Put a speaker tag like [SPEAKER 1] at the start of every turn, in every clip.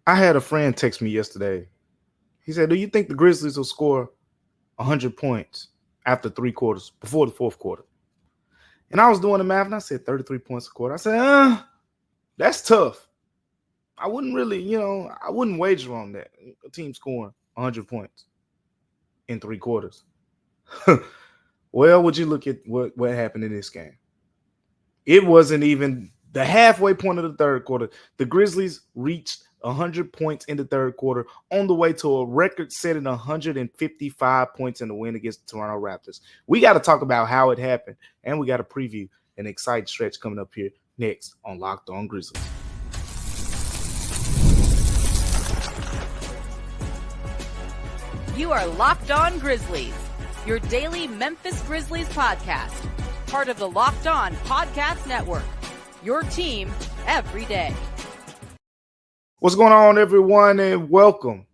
[SPEAKER 1] I had a friend text me yesterday. He said, do you think the Grizzlies will score 100 points after 3 quarters, before the fourth quarter? And I was doing the math, and I said 33 points a quarter. I said, that's tough. I wouldn't really, I wouldn't wager on that. A team scoring 100 points in 3 quarters. Well, would you look at what happened in this game? It wasn't even the halfway point of the third quarter. The Grizzlies reached 100 points in the third quarter, on the way to a record-setting 155 points in the win against the Toronto Raptors. We got to talk about how it happened, and we got to preview an exciting stretch coming up here next on Locked On Grizzlies.
[SPEAKER 2] You are Locked On Grizzlies, your daily Memphis Grizzlies podcast, part of the Locked On Podcast Network, your team every day.
[SPEAKER 1] What's going on, everyone, and welcome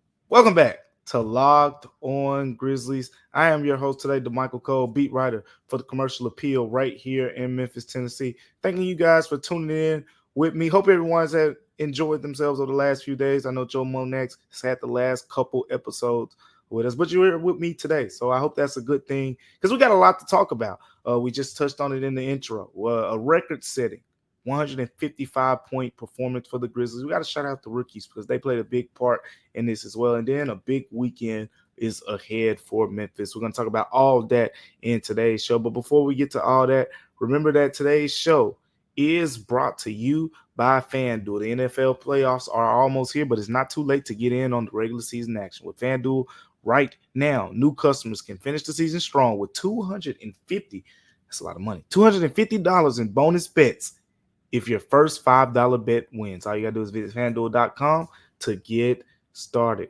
[SPEAKER 1] back to Locked On Grizzlies. I am your host today, Damichael Cole, beat writer for the Commercial Appeal right here in Memphis, Tennessee. Thanking you guys for tuning in with me. Hope everyone's had enjoyed themselves over the last few days. I know Joe Monax has had the last couple episodes with us, but you're here with me today, so I hope that's a good thing because we got a lot to talk about. We just touched on it in the intro. A record-setting 155-point performance for the Grizzlies. We got to shout out the rookies because they played a big part in this as well. And then a big weekend is ahead for Memphis. We're going to talk about all of that in today's show. But before we get to all that, remember that today's show is brought to you by FanDuel. The NFL playoffs are almost here, but it's not too late to get in on the regular season action. With FanDuel right now, new customers can finish the season strong with $250. That's a lot of money. $250 in bonus bets if your first $5 bet wins. All you got to do is visit FanDuel.com to get started.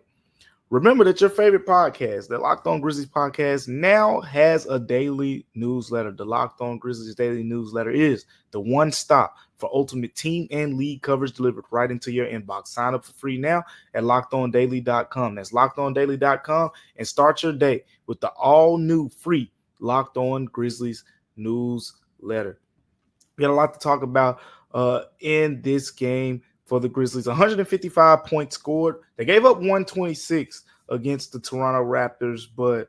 [SPEAKER 1] Remember that your favorite podcast, the Locked On Grizzlies podcast, now has a daily newsletter. The Locked On Grizzlies daily newsletter is the one stop for ultimate team and league coverage delivered right into your inbox. Sign up for free now at LockedOnDaily.com. That's LockedOnDaily.com, and start your day with the all-new free Locked On Grizzlies newsletter. We got a lot to talk about in this game for the Grizzlies. 155 points scored. They gave up 126 against the Toronto Raptors, but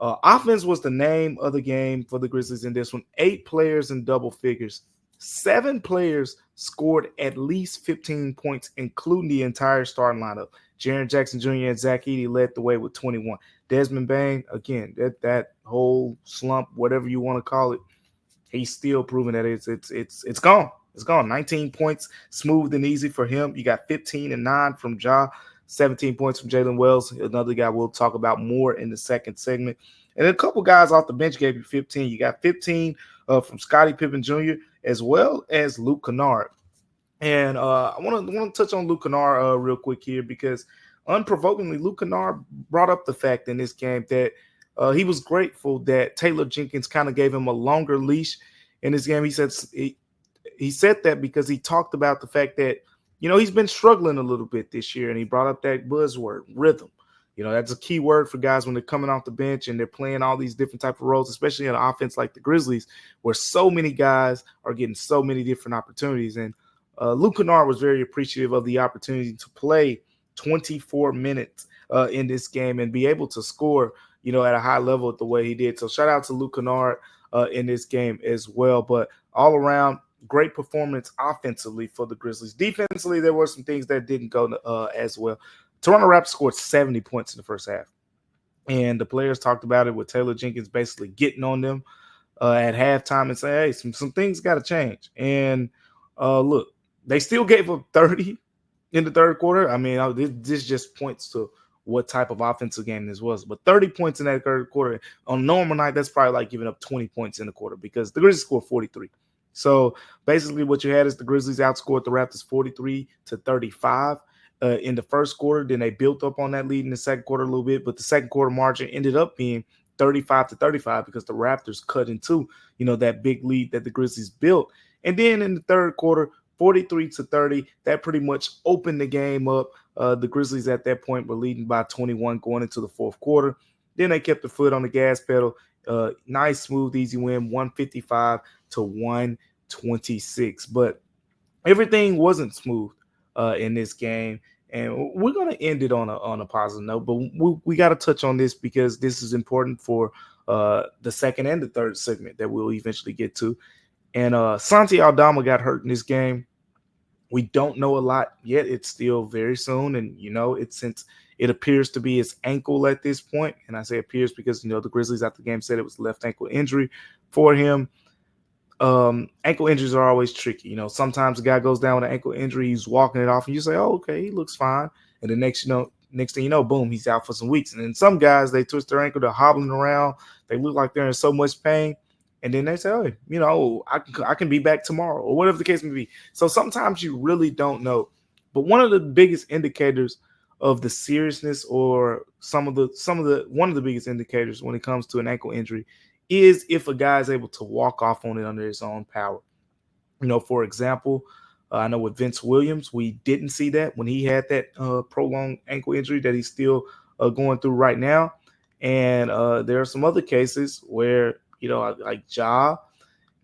[SPEAKER 1] offense was the name of the game for the Grizzlies in this one. 8 players in double figures. 7 players scored at least 15 points, including the entire starting lineup. Jaren Jackson Jr. and Zach Edey led the way with 21. Desmond Bane, again, that whole slump, whatever you want to call it, he's still proving that it's gone. It's gone. 19 points, smooth and easy for him. You got 15 and 9 from Ja, 17 points from Jaylen Wells, another guy we'll talk about more in the second segment. And a couple guys off the bench gave you 15. You got 15 from Scottie Pippen Jr. as well as Luke Kennard. And I want to touch on Luke Kennard real quick here because unprovokingly, Luke Kennard brought up the fact in this game that he was grateful that Taylor Jenkins kind of gave him a longer leash in this game. He said that because he talked about the fact that, he's been struggling a little bit this year, and he brought up that buzzword, rhythm. That's a key word for guys when they're coming off the bench and they're playing all these different type of roles, especially in an offense like the Grizzlies, where so many guys are getting so many different opportunities. And Luke Kennard was very appreciative of the opportunity to play 24 minutes in this game and be able to score, at a high level the way he did. So shout out to Luke Kennard in this game as well. But all around, great performance offensively for the Grizzlies. Defensively, there were some things that didn't go as well. Toronto Raptors scored 70 points in the first half. And the players talked about it with Taylor Jenkins basically getting on them at halftime and saying, hey, some things got to change. And look, they still gave up 30 in the third quarter. I mean, this just points to what type of offensive game this was. But 30 points in that third quarter, on a normal night, that's probably like giving up 20 points in the quarter because the Grizzlies scored 43. So basically what you had is the Grizzlies outscored the Raptors 43-35 in the first quarter. Then they built up on that lead in the second quarter a little bit, but the second quarter margin ended up being 35-35 because the Raptors cut into, that big lead that the Grizzlies built. And then in the third quarter, 43-30, that pretty much opened the game up. The Grizzlies at that point were leading by 21 going into the fourth quarter. Then they kept the foot on the gas pedal. Nice, smooth, easy win, 155-126. But everything wasn't smooth in this game. And we're going to end it on a positive note, but we got to touch on this because this is important for the second and the third segment that we'll eventually get to. And Santi Aldama got hurt in this game. We don't know a lot yet. It's still very soon, and it's since it appears to be his ankle at this point. And I say appears because the Grizzlies after the game said it was left ankle injury for him. Ankle injuries are always tricky. Sometimes a guy goes down with an ankle injury, he's walking it off, and you say, "Oh, okay, he looks fine." And the next thing you know, boom, he's out for some weeks. And then some guys, they twist their ankle, they're hobbling around, they look like they're in so much pain, and then they say, "Oh, I can be back tomorrow," or whatever the case may be. So sometimes you really don't know. But one of the biggest indicators of the seriousness, or one of the biggest indicators when it comes to an ankle injury, is if a guy is able to walk off on it under his own power. For example, I know with Vince Williams, we didn't see that when he had that prolonged ankle injury that he's still going through right now. And there are some other cases where, like Ja,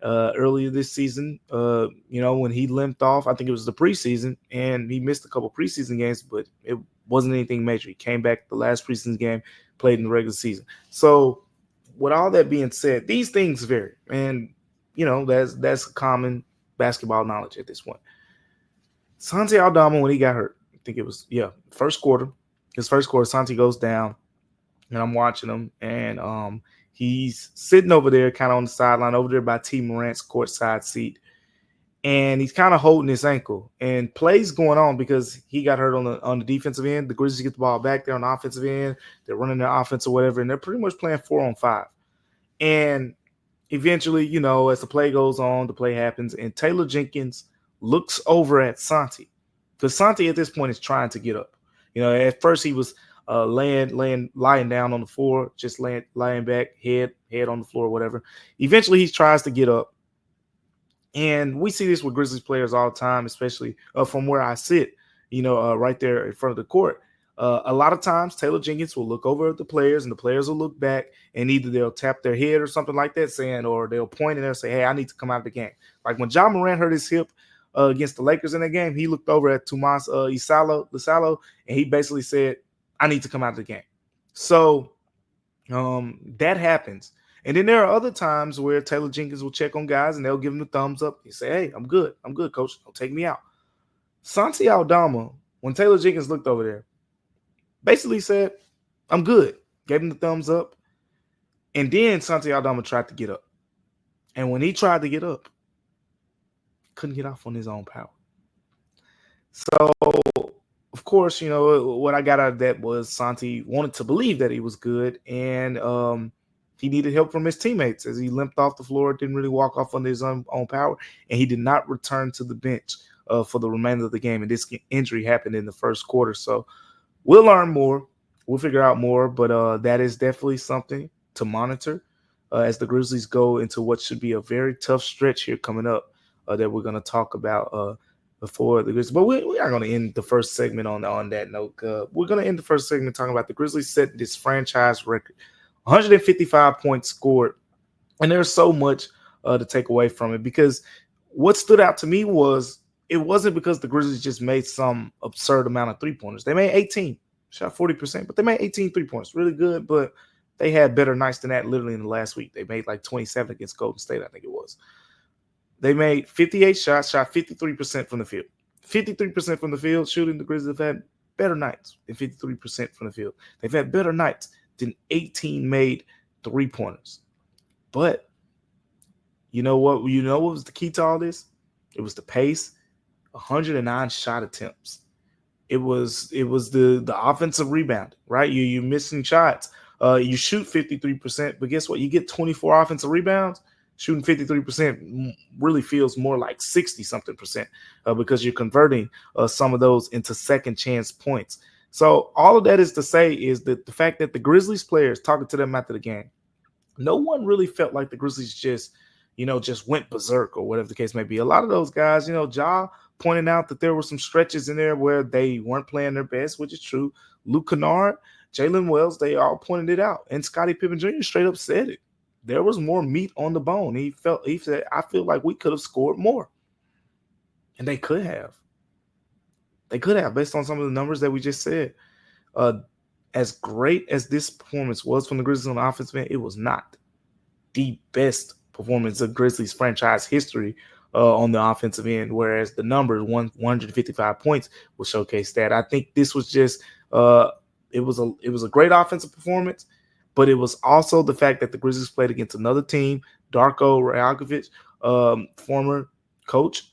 [SPEAKER 1] earlier this season, when he limped off, I think it was the preseason, and he missed a couple preseason games, but it wasn't anything major. He came back the last preseason game, played in the regular season. So with all that being said, these things vary, and that's common basketball knowledge at this point. Santi Aldama, when he got hurt, I think it was first quarter. His first quarter, Santi goes down, and I'm watching him, and he's sitting over there, kind of on the sideline, over there by T. Morant's courtside seat, and he's kind of holding his ankle. And plays going on because he got hurt on the defensive end. The Grizzlies get the ball back there on the offensive end. They're running their offense or whatever, and they're pretty much playing 4-on-5. And eventually, as the play goes on, the play happens, and Taylor Jenkins looks over at Santi, because Santi at this point is trying to get up. At first he was lying down on the floor, just lying back, head on the floor, whatever. Eventually he tries to get up. And we see this with Grizzlies players all the time, especially from where I sit, right there in front of the court. A lot of times Taylor Jenkins will look over at the players, and the players will look back, and either they'll tap their head or something like that, or they'll point and they'll say, "Hey, I need to come out of the game." Like when Ja Morant hurt his hip against the Lakers in that game, he looked over at Tomas Isalo, and he basically said, "I need to come out of the game." So that happens. And then there are other times where Taylor Jenkins will check on guys, and they'll give him the thumbs up. He say, "Hey, I'm good, coach. Don't take me out." Santi Aldama, when Taylor Jenkins looked over there, basically said, "I'm good." Gave him the thumbs up. And then Santi Aldama tried to get up. And when he tried to get up, couldn't get off on his own power. So, of course, what I got out of that was Santi wanted to believe that he was good, and he needed help from his teammates as he limped off the floor, didn't really walk off on his own power, and he did not return to the bench for the remainder of the game. And this injury happened in the first quarter. So we'll learn more. We'll figure out more, but that is definitely something to monitor as the Grizzlies go into what should be a very tough stretch here coming up that we're going to talk about before the Grizzlies. But we are going to end the first segment on that note. We're going to end the first segment talking about the Grizzlies set this franchise record, 155 points scored, and there's so much to take away from it, because what stood out to me was it wasn't because the Grizzlies just made some absurd amount of three-pointers. They made 18, shot 40%, but they made 18 three-pointers. Really good, but they had better nights than that literally in the last week. They made like 27 against Golden State, I think it was. They made 58 shots, shot 53% from the field. 53% from the field shooting. The Grizzlies have had better nights than 53% from the field. They've had better nights than 18 made three-pointers. But you know what? You know what was the key to all this? It was the pace. 109 shot attempts. It was the offensive rebound, right? You're missing shots. You shoot 53%, but guess what? You get 24 offensive rebounds. Shooting 53% really feels more like 60-something percent because you're converting some of those into second chance points. So all of that is to say is that the fact that the Grizzlies players, talking to them after the game, no one really felt like the Grizzlies just went berserk or whatever the case may be. A lot of those guys, Ja pointing out that there were some stretches in there where they weren't playing their best, which is true. Luke Kennard, Jaylen Wells, they all pointed it out. And Scottie Pippen Jr. straight up said it. There was more meat on the bone. He said, "I feel like we could have scored more." And they could have. They could have, based on some of the numbers that we just said. Uh, as great as this performance was from the Grizzlies on the offensive end, it was not the best performance of Grizzlies franchise history on the offensive end, whereas the numbers, 155 points, will showcase that. I think this was just it was a great offensive performance, but it was also the fact that the Grizzlies played against another team, Darko Rajakovic, former coach,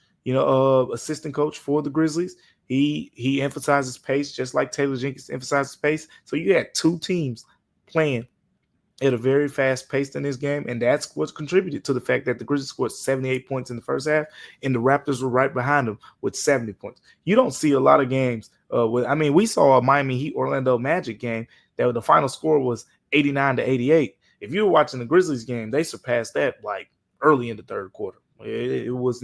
[SPEAKER 1] assistant coach for the Grizzlies. He emphasizes pace just like Taylor Jenkins emphasizes pace. So you had two teams playing at a very fast pace in this game, and that's what contributed to the fact that the Grizzlies scored 78 points in the first half, and the Raptors were right behind them with 70 points. You don't see a lot of games. We saw a Miami Heat Orlando Magic game that the final score was 89-88. If you were watching the Grizzlies game, they surpassed that like early in the third quarter. It was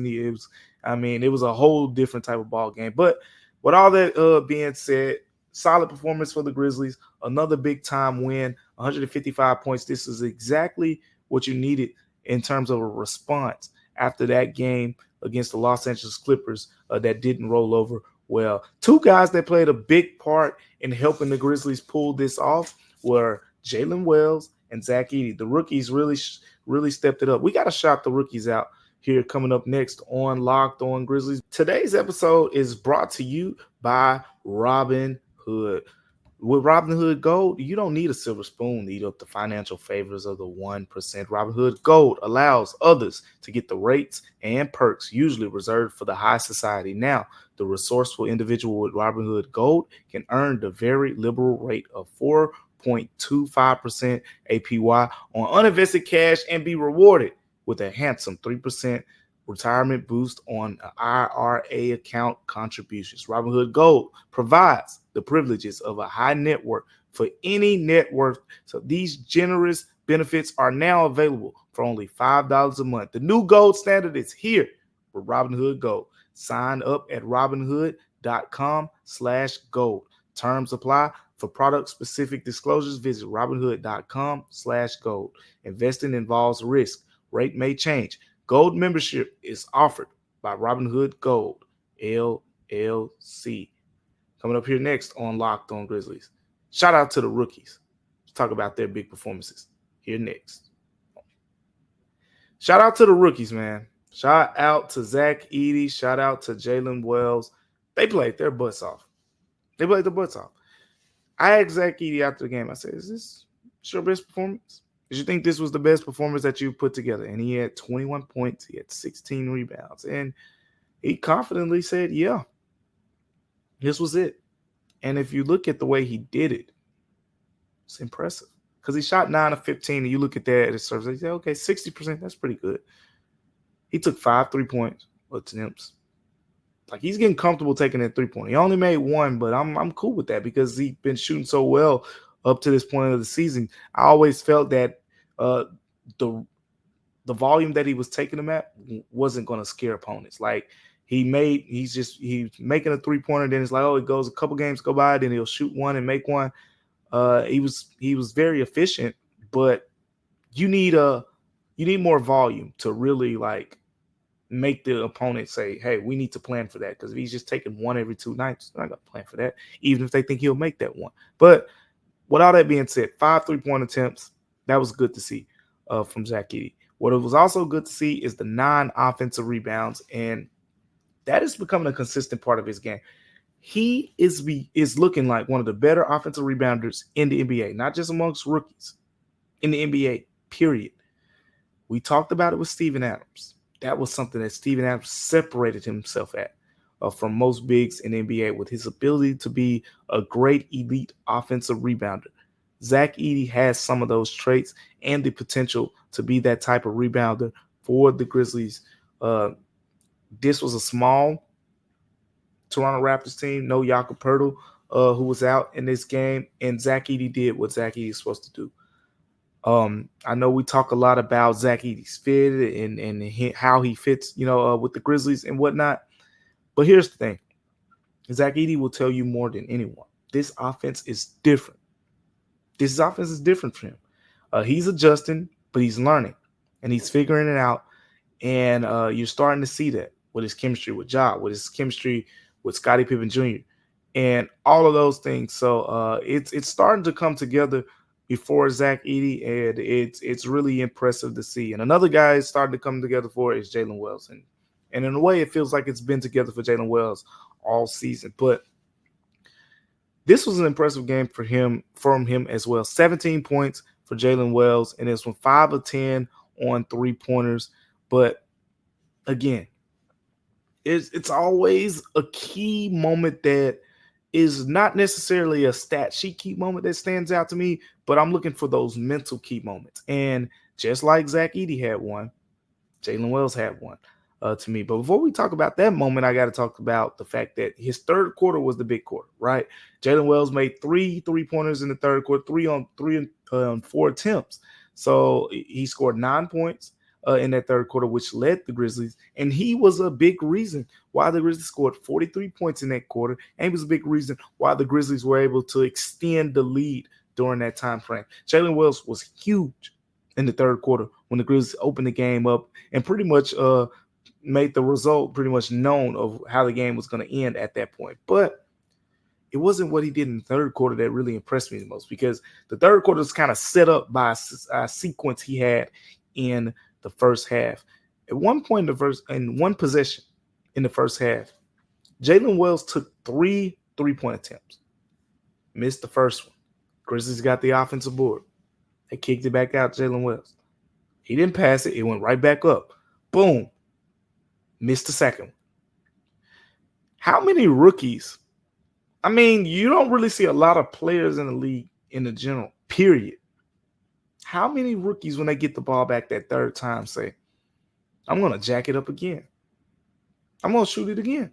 [SPEAKER 1] a whole different type of ball game. But with all that being said, solid performance for the Grizzlies. Another big time win, 155 points. This is exactly what you needed in terms of a response after that game against the Los Angeles Clippers that didn't roll over well. Two guys that played a big part in helping the Grizzlies pull this off were Jaylen Wells and Zach Edey. The rookies really stepped it up. We got to shout the rookies out here coming up next on Locked On Grizzlies. Today's episode is brought to you by Robinhood. With Robinhood Gold, you don't need a silver spoon to eat up the financial favors of the 1%. Robinhood Gold allows others to get the rates and perks usually reserved for the high society. Now, the resourceful individual with Robinhood Gold can earn the very liberal rate of 4.25% APY on uninvested cash and be rewarded with a handsome 3% retirement boost on IRA account contributions. Robinhood Gold provides the privileges of a high net worth for any net worth. So these generous benefits are now available for only $5 a month. The new gold standard is here with Robinhood Gold. Sign up at robinhood.com/gold. Terms apply. For product-specific disclosures, visit robinhood.com/gold. Investing involves risk. Rate may change. Gold membership is offered by Robinhood Gold, LLC. Coming up here next on Locked On Grizzlies. Shout out to the rookies. Let's talk about their big performances here next. Shout out to the rookies, man. Shout out to Zach Edey. Shout out to Jaylen Wells. They played their butts off. I asked Zach Edey after the game. I said, is this your best performance? Did you think this was the best performance that you put together? And he had 21 points. He had 16 rebounds. And he confidently said, yeah, this was it. And if you look at the way he did it, it's impressive. Because he shot 9 of 15. And you look at that at his service, you say, okay, 60%, that's pretty good. He took 5 3-point attempts. Like, he's getting comfortable taking that 3-point. He only made 1, but I'm cool with that because he's been shooting so well up to this point of the season. I always felt that the volume that he was taking them at wasn't going to scare opponents. Like, he's making a 3-pointer, then it's like, oh, it goes a couple games go by, then he'll shoot one and make one. He was very efficient, but you need more volume to really like make the opponent say, hey, we need to plan for that. Because if he's just taking one every 2 nights, they're not going to plan for that, even if they think he'll make that one. But with all that being said, 5 3-point attempts, that was good to see from Zach Edey. What it was also good to see is the 9 offensive rebounds, and that is becoming a consistent part of his game. He is looking like one of the better offensive rebounders in the NBA, not just amongst rookies, in the NBA, period. We talked about it with Steven Adams. That was something that Steven Adams separated himself at from most bigs in the NBA with his ability to be a great elite offensive rebounder. Zach Edey has some of those traits and the potential to be that type of rebounder for the Grizzlies. This was a small Toronto Raptors team, no Jakob Poeltl, who was out in this game, and Zach Edey did what Zach Edey is supposed to do. I know we talk a lot about Zach Edey's fit and how he fits, with the Grizzlies and whatnot. But here's the thing. Zach Edey will tell you more than anyone. This offense is different. This offense is different for him. He's adjusting, but he's learning, and he's figuring it out. And you're starting to see that with his chemistry with Ja, with his chemistry with Scottie Pippen Jr. and all of those things. So it's starting to come together before Zach Edey, and it's really impressive to see. And another guy is starting to come together for is Jaylen Wells, and in a way, it feels like it's been together for Jaylen Wells all season. But this was an impressive game from him as well. 17 points for Jaylen Wells, and it's from 5 of 10 on 3-pointers. But again, it's always a key moment that is not necessarily a stat sheet key moment that stands out to me, but I'm looking for those mental key moments. And just like Zach Edey had one, Jaylen Wells had one to me. But before we talk about that moment, I got to talk about the fact that his third quarter was the big quarter, right? Jaylen Wells made 3 3-pointers in the third quarter, 3 on 4 attempts. So he scored 9 points in that third quarter, which led the Grizzlies. And he was a big reason why the Grizzlies scored 43 points in that quarter. And he was a big reason why the Grizzlies were able to extend the lead during that time frame. Jaylen Wells was huge in the third quarter when the Grizzlies opened the game up and pretty much made the result pretty much known of how the game was going to end at that point. But it wasn't what he did in the third quarter that really impressed me the most, because the third quarter was kind of set up by a sequence he had in the first half. At one point in one possession in the first half, Jaylen Wells took 3 3-point attempts, missed the first one. Grizzlies got the offensive board. They kicked it back out to Jaylen Wells. He didn't pass it. It went right back up. Boom. Missed the second one. How many rookies? I mean, you don't really see a lot of players in the league in the general, period. How many rookies, when they get the ball back that third time, say, I'm going to jack it up again. I'm going to shoot it again.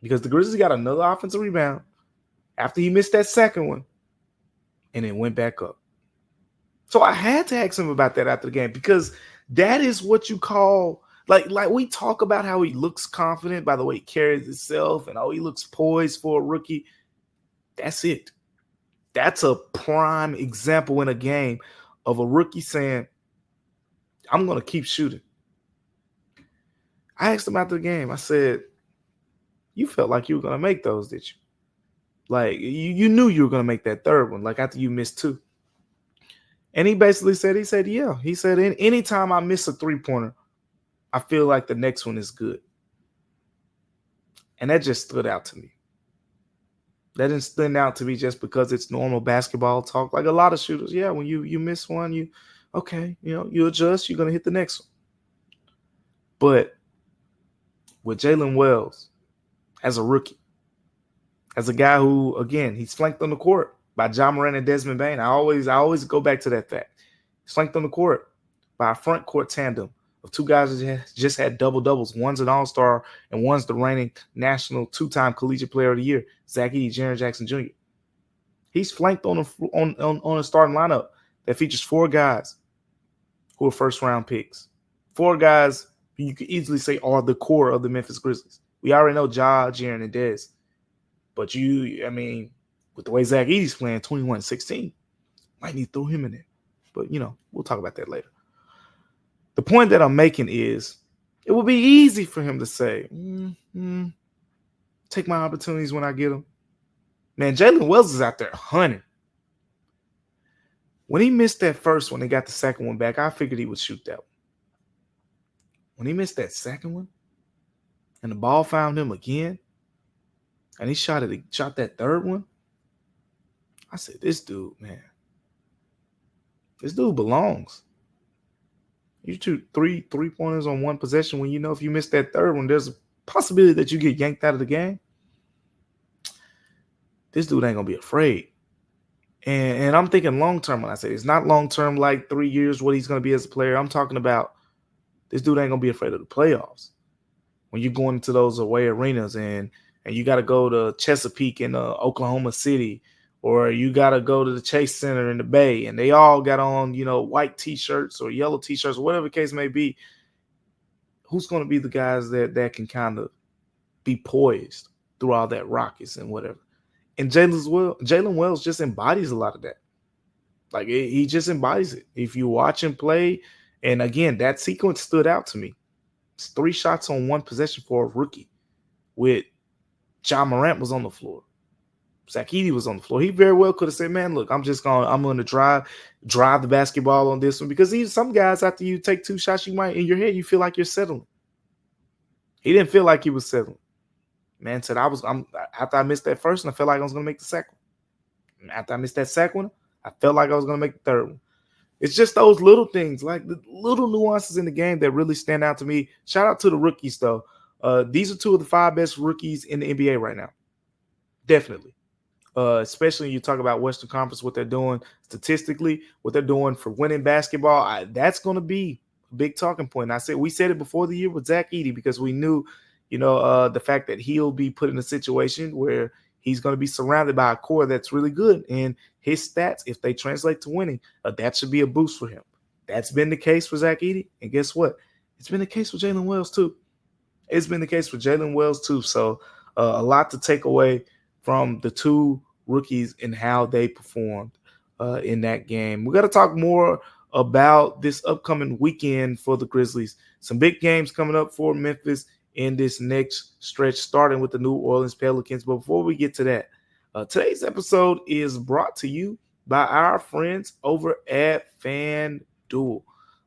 [SPEAKER 1] Because the Grizzlies got another offensive rebound after he missed that second one, and it went back up. So I had to ask him about that after the game, because that is what you call, like we talk about how he looks confident by the way he carries himself and he looks poised for a rookie. That's it. That's a prime example in a game of a rookie saying, I'm going to keep shooting. I asked him after the game, I said, you felt like you were going to make those, did you? Like, you knew you were going to make that third one, like after you missed 2. And he basically said, yeah. He said, anytime I miss a 3-pointer, I feel like the next one is good. And that just stood out to me. That didn't stand out to me just because it's normal basketball talk. Like a lot of shooters, yeah, when you miss one, you adjust, you're going to hit the next one. But with Jaylen Wells, as a rookie, as a guy who, again, he's flanked on the court by Ja Morant and Desmond Bane. I always go back to that fact. He's flanked on the court by a front court tandem of 2 guys that just had double-doubles. One's an all-star, and one's the reigning national 2-time collegiate player of the year, Zach Edey, Jaren Jackson Jr. He's flanked on a starting lineup that features 4 guys who are first-round picks. 4 guys who you could easily say are the core of the Memphis Grizzlies. We already know Ja, Jaren, and Dez. But with the way Zach Edey's playing, 21-16, might need to throw him in there. But, we'll talk about that later. The point that I'm making is it would be easy for him to say, take my opportunities when I get them. Man, Jaylen Wells is out there hunting. When he missed that first one and got the second one back, I figured he would shoot that one. When he missed that second one and the ball found him again and he shot that third one, I said, this dude belongs. You shoot 3 3-pointers on one possession when if you miss that third one, there's a possibility that you get yanked out of the game. This dude ain't going to be afraid. And I'm thinking long-term when I say it's not long-term like 3 years what he's going to be as a player. I'm talking about this dude ain't going to be afraid of the playoffs. When you're going into those away arenas and you got to go to Chesapeake in Oklahoma City, or you got to go to the Chase Center in the Bay, and they all got on, white T-shirts or yellow T-shirts or whatever the case may be. Who's going to be the guys that can kind of be poised through all that rockets and whatever? And Jaylen Wells just embodies a lot of that. Like, he just embodies it. If you watch him play, and again, that sequence stood out to me. It's 3 shots on one possession for a rookie with John Morant was on the floor. Zach Edey was on the floor. He very well could have said, man, look, I'm going to drive the basketball on this one, because some guys, after you take 2 shots, you might, in your head, you feel like you're settling. He didn't feel like he was settling. Man said, after I missed that first one, I felt like I was going to make the second one. After I missed that second one, I felt like I was going to make the third one. It's just those little things, like the little nuances in the game that really stand out to me. Shout out to the rookies, though. These are 2 of the 5 best rookies in the NBA right now. Definitely. Especially when you talk about Western Conference, what they're doing statistically, what they're doing for winning basketball. That's going to be a big talking point. We said it before the year with Zach Edey, because we knew, the fact that he'll be put in a situation where he's going to be surrounded by a core that's really good. And his stats, if they translate to winning, that should be a boost for him. That's been the case for Zach Edey. And guess what? It's been the case for Jaylen Wells, too. So a lot to take away from the 2 rookies and how they performed in that game. We got to talk more about this upcoming weekend for the Grizzlies. Some big games coming up for Memphis in this next stretch, starting with the New Orleans Pelicans. But before we get to that, today's episode is brought to you by our friends over at FanDuel.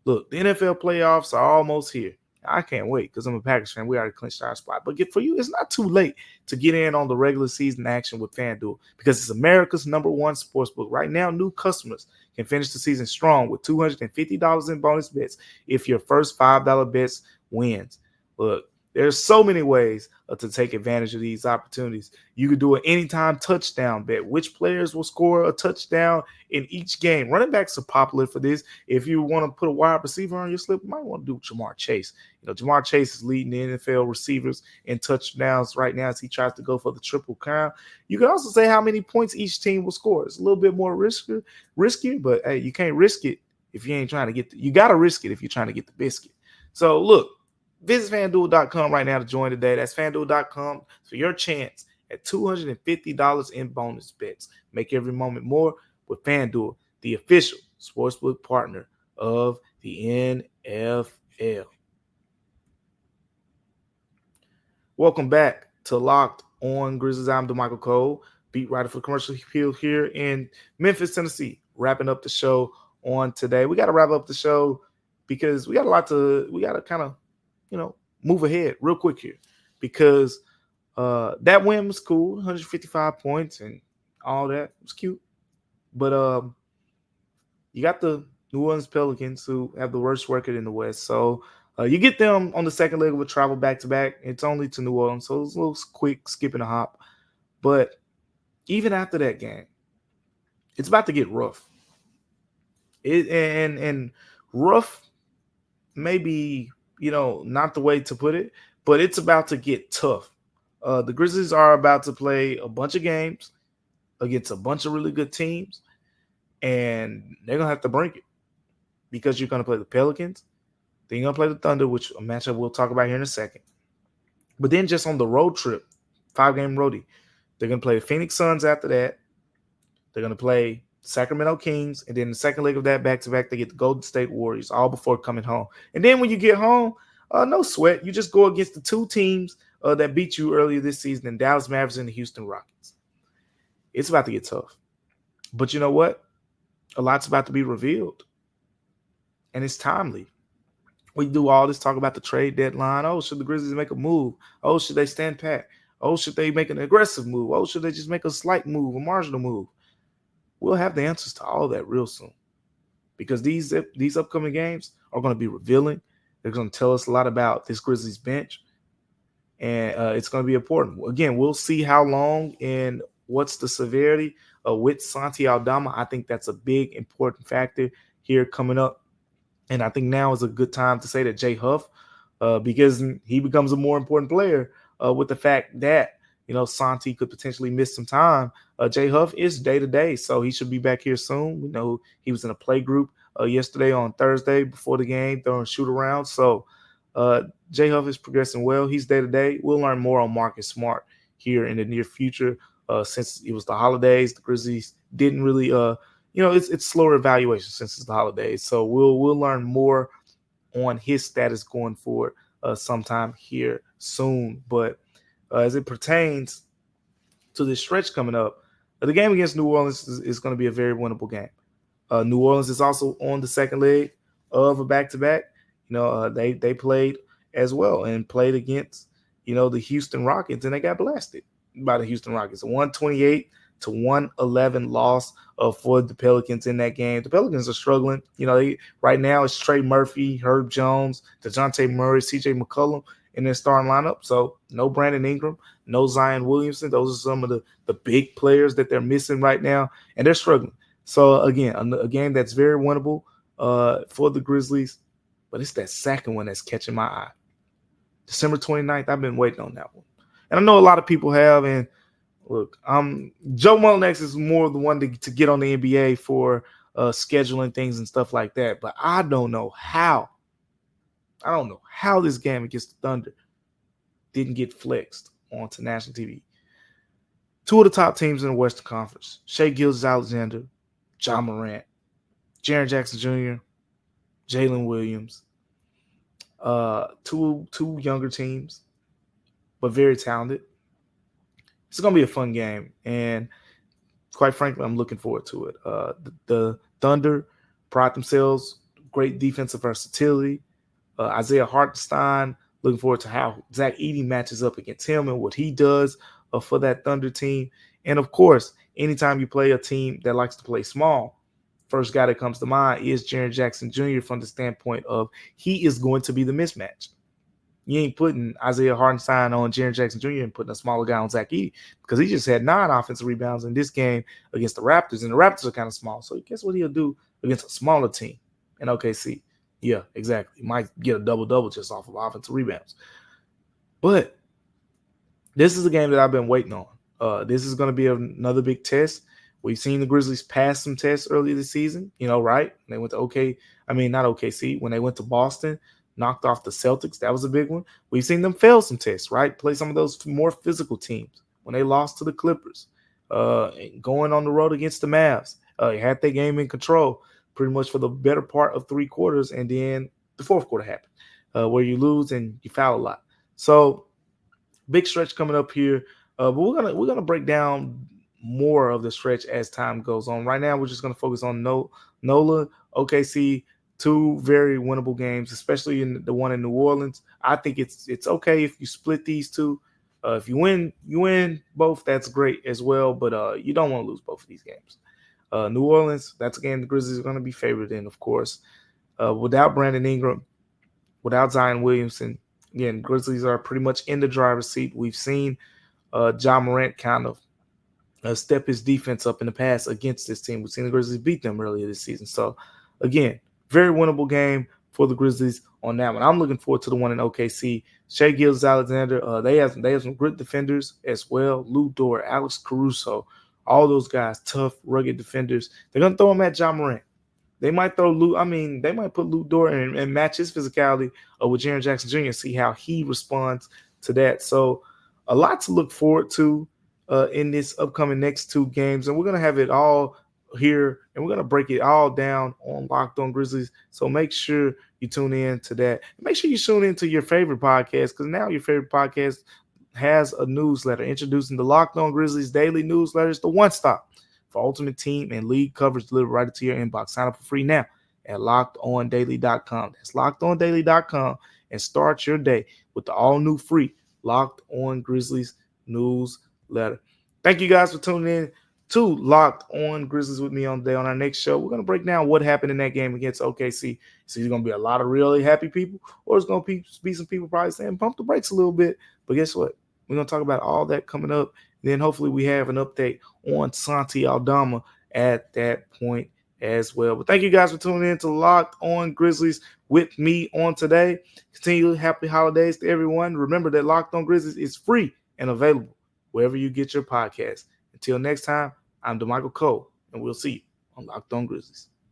[SPEAKER 1] Look, the NFL playoffs are almost here. I can't wait, because I'm a Packers fan. We already clinched our spot. But for you, it's not too late to get in on the regular season action with FanDuel, because it's America's #1 sportsbook. Right now, new customers can finish the season strong with $250 in bonus bets if your first $5 bets wins. Look, there's so many ways to take advantage of these opportunities. You could do an anytime touchdown bet. Which players will score a touchdown in each game? Running backs are popular for this. If you want to put a wide receiver on your slip, you might want to do Jamar Chase. Jamar Chase is leading the NFL receivers in touchdowns right now as he tries to go for the triple crown. You can also say how many points each team will score. It's a little bit more riskier, but hey, you can't risk it if you ain't trying to get you got to risk it if you're trying to get the biscuit. So look, visit FanDuel.com right now to join today. That's FanDuel.com for your chance at $250 in bonus bets. Make every moment more with FanDuel, the official sportsbook partner of the NFL. Welcome back to Locked On Grizzlies. I'm Damichael Cole, beat writer for Commercial Appeal here in Memphis, Tennessee. Wrapping up the show on today. We got to wrap up the show because we got to kind of, move ahead real quick here, because that win was cool, 155 points and all that. It was cute. But you got the New Orleans Pelicans, who have the worst record in the West. So you get them on the second leg of a travel back-to-back. It's only to New Orleans, so it's a little quick skip and a hop. But even after that game, it's about to get rough. And rough maybe, not the way to put it, but it's about to get tough. The Grizzlies are about to play a bunch of games against a bunch of really good teams, and they're going to have to bring it, because you're going to play the Pelicans, then you're going to play the Thunder, which a matchup we'll talk about here in a second. But then just on the road trip, 5-game roadie, they're going to play the Phoenix Suns after that. They're going to play Sacramento Kings, and then the second leg of that back-to-back, they get the Golden State Warriors, all before coming home. And then when you get home, no sweat. You just go against the 2 teams that beat you earlier this season, in Dallas Mavericks and the Houston Rockets. It's about to get tough. But you know what? A lot's about to be revealed. And it's timely. We do all this talk about the trade deadline. Oh, should the Grizzlies make a move? Oh, should they stand pat? Oh, should they make an aggressive move? Oh, should they just make a slight move, a marginal move? We'll have the answers to all that real soon, because these upcoming games are going to be revealing. They're going to tell us a lot about this Grizzlies bench, and it's going to be important. Again, we'll see how long and what's the severity with Santi Aldama. I think that's a big, important factor here coming up, and I think now is a good time to say that Jay Huff, because he becomes a more important player with the fact that Santi could potentially miss some time. Jay Huff is day-to-day, so he should be back here soon. We know he was in a play group yesterday on Thursday before the game, throwing shoot-around. So Jay Huff is progressing well. He's day-to-day. We'll learn more on Marcus Smart here in the near future. Since it was the holidays, the Grizzlies didn't really, it's slower evaluation since it's the holidays. So we'll learn more on his status going forward sometime here soon. But as it pertains to this stretch coming up, the game against New Orleans is going to be a very winnable game. New Orleans is also on the second leg of a back-to-back. They played as well and played against, the Houston Rockets, and they got blasted by the Houston Rockets. A 128-111 loss for the Pelicans in that game. The Pelicans are struggling. Right now it's Trey Murphy, Herb Jones, DeJounte Murray, CJ McCollum in their starting lineup. So no Brandon Ingram, no Zion Williamson. Those are some of the big players that they're missing right now, and they're struggling. So, again, a game that's very winnable for the Grizzlies, but it's that second one that's catching my eye. December 29th, I've been waiting on that one. And I know a lot of people have, and look, Joe Mullinax is more the one to get on the NBA for scheduling things and stuff like that, but I don't know how this game against the Thunder didn't get flexed onto national TV. Two of the top teams in the Western Conference, Shai Gilgeous-Alexander, Ja Morant, Jaren Jackson Jr., Jalen Williams, two younger teams, but very talented. It's going to be a fun game, and quite frankly, I'm looking forward to it. The Thunder pride themselves, great defensive versatility. Isaiah Hartenstein, looking forward to how Zach Edey matches up against him and what he does for that Thunder team. And, of course, anytime you play a team that likes to play small, first guy that comes to mind is Jaren Jackson Jr. from the standpoint of he is going to be the mismatch. You ain't putting Isaiah Hartenstein on Jaren Jackson Jr. and putting a smaller guy on Zach Edey because he just had 9 offensive rebounds in this game against the Raptors, and the Raptors are kind of small. So guess what he'll do against a smaller team in OKC? Yeah, exactly. He might get a double-double just off of offensive rebounds. But this is a game that I've been waiting on. This is going to be another big test. We've seen the Grizzlies pass some tests earlier this season, right? They went to not OKC. When they went to Boston, knocked off the Celtics. That was a big one. We've seen them fail some tests, right? Play some of those more physical teams. When they lost to the Clippers, going on the road against the Mavs, had their game in control pretty much for the better part of 3 quarters, and then the fourth quarter happened, where you lose and you foul a lot. So big stretch coming up here. But we're gonna break down more of the stretch as time goes on. Right now, we're just gonna focus on NOLA, OKC, 2 very winnable games, especially in the one in New Orleans. I think it's okay if you split these two. If you win both, that's great as well. But you don't want to lose both of these games. New Orleans, that's a game the Grizzlies are going to be favored in, of course. Without Brandon Ingram, without Zion Williamson, again, Grizzlies are pretty much in the driver's seat. We've seen Ja Morant kind of step his defense up in the past against this team. We've seen the Grizzlies beat them earlier this season. So, again, very winnable game for the Grizzlies on that one. I'm looking forward to the one in OKC. Shai Gilgeous-Alexander, they have some great defenders as well. Lou Dort, Alex Caruso, all those guys, tough, rugged defenders. They're going to throw them at Ja Morant. They might put Lou Dort and match his physicality with Jaren Jackson Jr. and see how he responds to that. So a lot to look forward to in this upcoming next 2 games. And we're going to have it all here, and we're going to break it all down on Locked On Grizzlies. So make sure you tune in to that. Make sure you tune into your favorite podcast, because now your favorite podcast has a newsletter introducing the Locked On Grizzlies daily newsletter. It's the one-stop for ultimate team and league coverage delivered right into your inbox. Sign up for free now at LockedOnDaily.com. That's LockedOnDaily.com, and start your day with the all-new free Locked On Grizzlies newsletter. Thank you guys for tuning in to Locked On Grizzlies with me on today. On our next show, we're going to break down what happened in that game against OKC. So there's going to be a lot of really happy people, or it's going to be some people probably saying pump the brakes a little bit. But guess what? We're going to talk about all that coming up. And then hopefully we have an update on Santi Aldama at that point as well. But thank you guys for tuning in to Locked On Grizzlies with me on today. Continue happy holidays to everyone. Remember that Locked On Grizzlies is free and available wherever you get your podcasts. Until next time, I'm Damichael Cole, and we'll see you on Locked On Grizzlies.